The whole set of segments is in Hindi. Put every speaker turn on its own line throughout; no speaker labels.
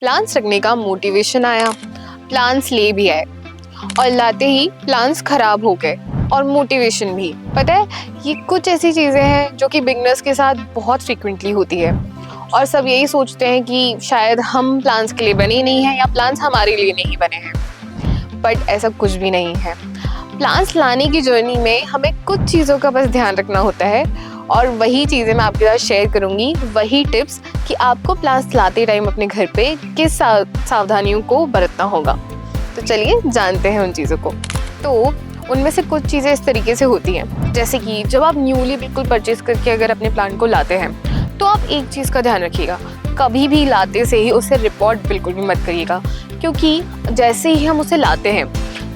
प्लान्स रखने का मोटिवेशन आया, प्लान्स ले भी आए और लाते ही प्लान्स खराब हो गए और मोटिवेशन भी। पता है, ये कुछ ऐसी चीज़ें हैं जो कि बिगनर्स के साथ बहुत फ्रीक्वेंटली होती है और सब यही सोचते हैं कि शायद हम प्लान्स के लिए बने नहीं हैं या प्लान्स हमारे लिए नहीं बने हैं, बट ऐसा कुछ भी नहीं है। प्लान्स लाने की जर्नी में हमें कुछ चीज़ों का बस ध्यान रखना होता है और वही चीज़ें मैं आपके साथ शेयर करूँगी, वही टिप्स कि आपको प्लान्स लाते टाइम अपने घर पे किस सावधानियों को बरतना होगा। तो चलिए जानते हैं उन चीज़ों को। तो उनमें से कुछ चीज़ें इस तरीके से होती हैं, जैसे कि जब आप न्यूली बिल्कुल परचेज़ करके अगर अपने प्लांट को लाते हैं तो आप एक चीज़ का ध्यान रखिएगा, कभी भी लाते से ही उसे रिपोर्ट बिल्कुल भी मत करिएगा, क्योंकि जैसे ही हम उसे लाते हैं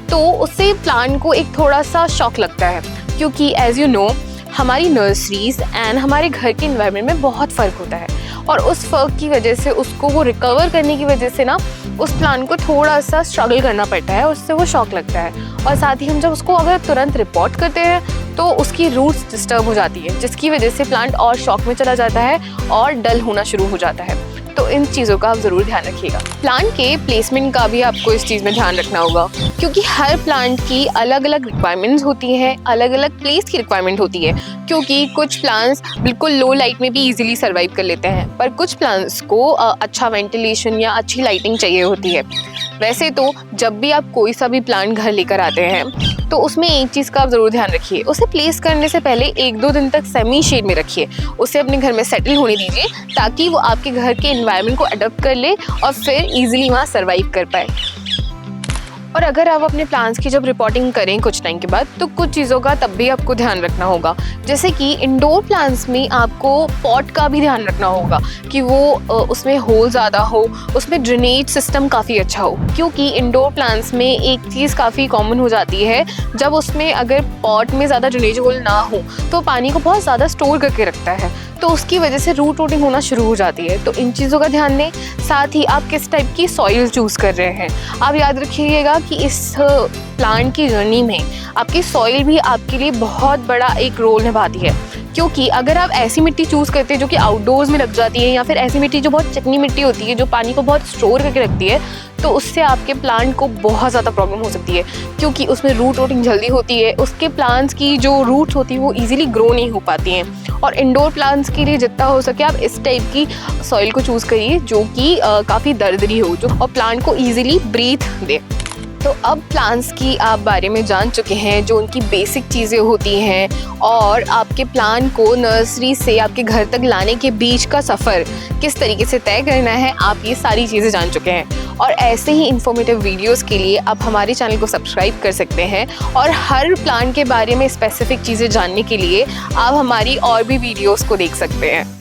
तो उससे प्लांट को एक थोड़ा सा शॉक लगता है, क्योंकि एज़ यू नो हमारी नर्सरीज एंड हमारे घर के इन्वायरमेंट में बहुत फ़र्क होता है और उस फ़र्क की वजह से उसको वो रिकवर करने की वजह से ना उस प्लांट को थोड़ा सा स्ट्रगल करना पड़ता है, उससे वो शॉक लगता है। और साथ ही हम जब उसको अगर तुरंत रिपोर्ट करते हैं तो उसकी रूट्स डिस्टर्ब हो जाती है, जिसकी वजह से प्लांट और शॉक में चला जाता है और डल होना शुरू हो जाता है। तो इन चीज़ों का आप ज़रूर ध्यान रखिएगा। प्लांट के प्लेसमेंट का भी आपको इस चीज़ में ध्यान रखना होगा, क्योंकि हर प्लांट की अलग अलग रिक्वायरमेंट्स होती हैं, अलग अलग प्लेस की रिक्वायरमेंट होती है। क्योंकि कुछ प्लांट्स बिल्कुल लो लाइट में भी इजीली सर्वाइव कर लेते हैं, पर कुछ प्लांट्स को अच्छा वेंटिलेशन या अच्छी लाइटिंग चाहिए होती है। वैसे तो जब भी आप कोई सा भी प्लांट घर लेकर आते हैं तो उसमें एक चीज़ का आप ज़रूर ध्यान रखिए, उसे प्लेस करने से पहले 1-2 दिन तक सेमी शेड में रखिए, उसे अपने घर में सेटल होने दीजिए ताकि वो आपके घर के एनवायरनमेंट को अडॉप्ट कर ले और फिर ईजिली वहाँ सर्वाइव कर पाए। और अगर आप अपने प्लांट्स की जब रिपोर्टिंग करें कुछ टाइम के बाद तो कुछ चीज़ों का तब भी आपको ध्यान रखना होगा, जैसे कि इंडोर प्लांट्स में आपको पॉट का भी ध्यान रखना होगा कि वो उसमें होल ज़्यादा हो, उसमें ड्रेनेज सिस्टम काफ़ी अच्छा हो। क्योंकि इंडोर प्लांट्स में एक चीज़ काफ़ी कॉमन हो जाती है, जब उसमें अगर पॉट में ज़्यादा ड्रेनेज होल ना हो तो पानी को बहुत ज़्यादा स्टोर करके रखता है, तो उसकी वजह से रूट रूटिंग होना शुरू हो जाती है। तो इन चीज़ों का ध्यान दें। साथ ही आप किस टाइप की सॉइल चूज़ कर रहे हैं, आप याद रखिएगा कि इस प्लांट की जर्नी में आपकी सॉइल भी आपके लिए बहुत बड़ा एक रोल निभाती है। क्योंकि अगर आप ऐसी मिट्टी चूज़ करते हैं जो कि आउटडोर्स में लग जाती है, या फिर ऐसी मिट्टी जो बहुत चिकनी मिट्टी होती है जो पानी को बहुत स्टोर करके रखती है, तो उससे आपके प्लांट को बहुत ज़्यादा प्रॉब्लम हो सकती है, क्योंकि उसमें रूट रूटिंग जल्दी होती है, उसके प्लांट्स की जो रूट्स होती है वो इजीली ग्रो नहीं हो पाती हैं। और इंडोर प्लांट्स के लिए जितना हो सके आप इस टाइप की सॉइल को चूज़ करिए जो कि काफ़ी दरदरी हो जो और प्लांट को ईजिली ब्रीथ दे। तो अब प्लांट्स की आप बारे में जान चुके हैं, जो उनकी बेसिक चीज़ें होती हैं और आपके प्लांट को नर्सरी से आपके घर तक लाने के बीच का सफ़र किस तरीके से तय करना है, आप ये सारी चीज़ें जान चुके हैं। और ऐसे ही इन्फॉर्मेटिव वीडियोस के लिए आप हमारे चैनल को सब्सक्राइब कर सकते हैं और हर प्लांट के बारे में स्पेसिफिक चीज़ें जानने के लिए आप हमारी और भी वीडियोस को देख सकते हैं।